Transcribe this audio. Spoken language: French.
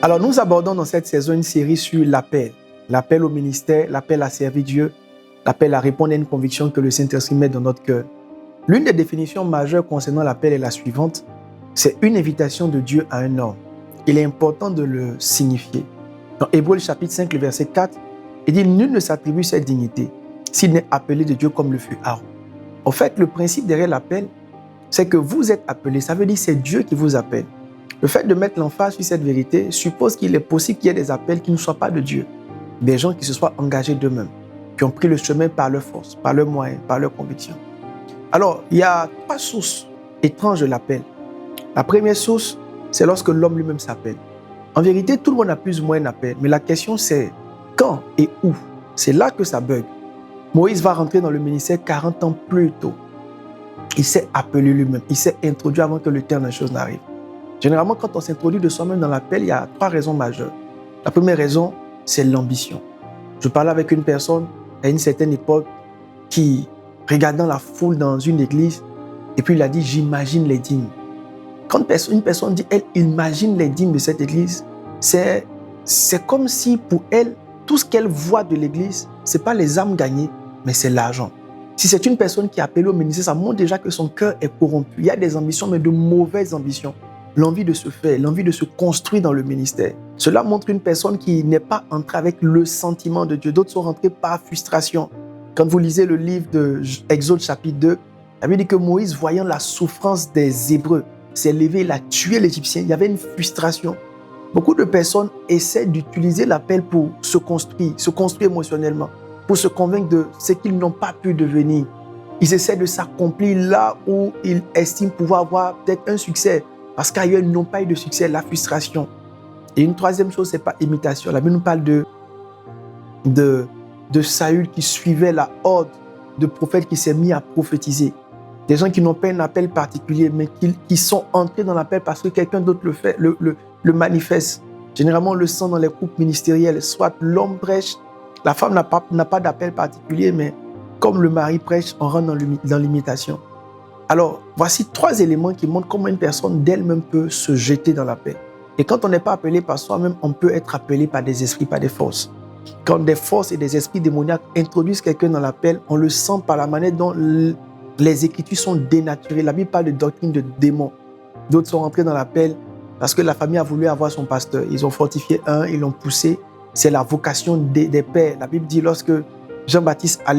Alors, nous abordons dans cette saison une série sur l'appel. L'appel au ministère, l'appel à servir Dieu, l'appel à répondre à une conviction que le Saint-Esprit met dans notre cœur. L'une des définitions majeures concernant l'appel est la suivante. C'est une invitation de Dieu à un homme. Il est important de le signifier. Dans Hébreux chapitre 5, le verset 4, il dit « Nul ne s'attribue cette dignité s'il n'est appelé de Dieu comme le fut Aaron. » En fait, le principe derrière l'appel, c'est que vous êtes appelé. Ça veut dire que c'est Dieu qui vous appelle. Le fait de mettre l'emphase sur cette vérité suppose qu'il est possible qu'il y ait des appels qui ne soient pas de Dieu. Des gens qui se soient engagés d'eux-mêmes, qui ont pris le chemin par leur force, par leurs moyens, par leurs convictions. Alors, il y a trois sources étranges de l'appel. La première source, c'est lorsque l'homme lui-même s'appelle. En vérité, tout le monde a plus ou moins un appel, mais la question c'est quand et où. C'est là que ça bug. Moïse va rentrer dans le ministère 40 ans plus tôt. Il s'est appelé lui-même, il s'est introduit avant que le terme des choses n'arrive. Généralement, quand on s'introduit de soi-même dans l'appel, il y a trois raisons majeures. La première raison, c'est l'ambition. Je parlais avec une personne à une certaine époque qui, regardant la foule dans une église, et puis il a dit « j'imagine les dîmes ». Quand une personne dit « elle imagine les dîmes de cette église », c'est comme si pour elle, tout ce qu'elle voit de l'église, ce n'est pas les âmes gagnées, mais c'est l'argent. Si c'est une personne qui est appelée au ministère, ça montre déjà que son cœur est corrompu. Il y a des ambitions, mais de mauvaises ambitions. L'envie de se faire, l'envie de se construire dans le ministère. Cela montre une personne qui n'est pas entrée avec le sentiment de Dieu. D'autres sont rentrés par frustration. Quand vous lisez le livre de Exode chapitre 2, il avait dit que Moïse, voyant la souffrance des Hébreux, s'est levé, il a tué l'Égyptien. Il y avait une frustration. Beaucoup de personnes essaient d'utiliser l'appel pour se construire émotionnellement, pour se convaincre de ce qu'ils n'ont pas pu devenir. Ils essaient de s'accomplir là où ils estiment pouvoir avoir peut-être un succès. Parce qu'ailleurs, ils n'ont pas eu de succès, la frustration. Et une troisième chose, ce n'est pas imitation. La Bible nous parle de Saül qui suivait la horde de prophètes qui s'est mis à prophétiser. Des gens qui n'ont pas un appel particulier, mais qui sont entrés dans l'appel parce que quelqu'un d'autre le fait, le manifeste. Généralement, on le sent dans les groupes ministériels. Soit l'homme prêche, la femme n'a pas d'appel particulier, mais comme le mari prêche, on rentre dans l'imitation. Alors, voici trois éléments qui montrent comment une personne d'elle-même peut se jeter dans l'appel. Et quand on n'est pas appelé par soi-même, on peut être appelé par des esprits, par des forces. Quand des forces et des esprits démoniaques introduisent quelqu'un dans l'appel, on le sent par la manière dont les écritures sont dénaturées. La Bible parle de doctrine de démons. D'autres sont rentrés dans l'appel parce que la famille a voulu avoir son pasteur. Ils ont fortifié un, ils l'ont poussé. C'est la vocation des pères. La Bible dit lorsque Jean-Baptiste allait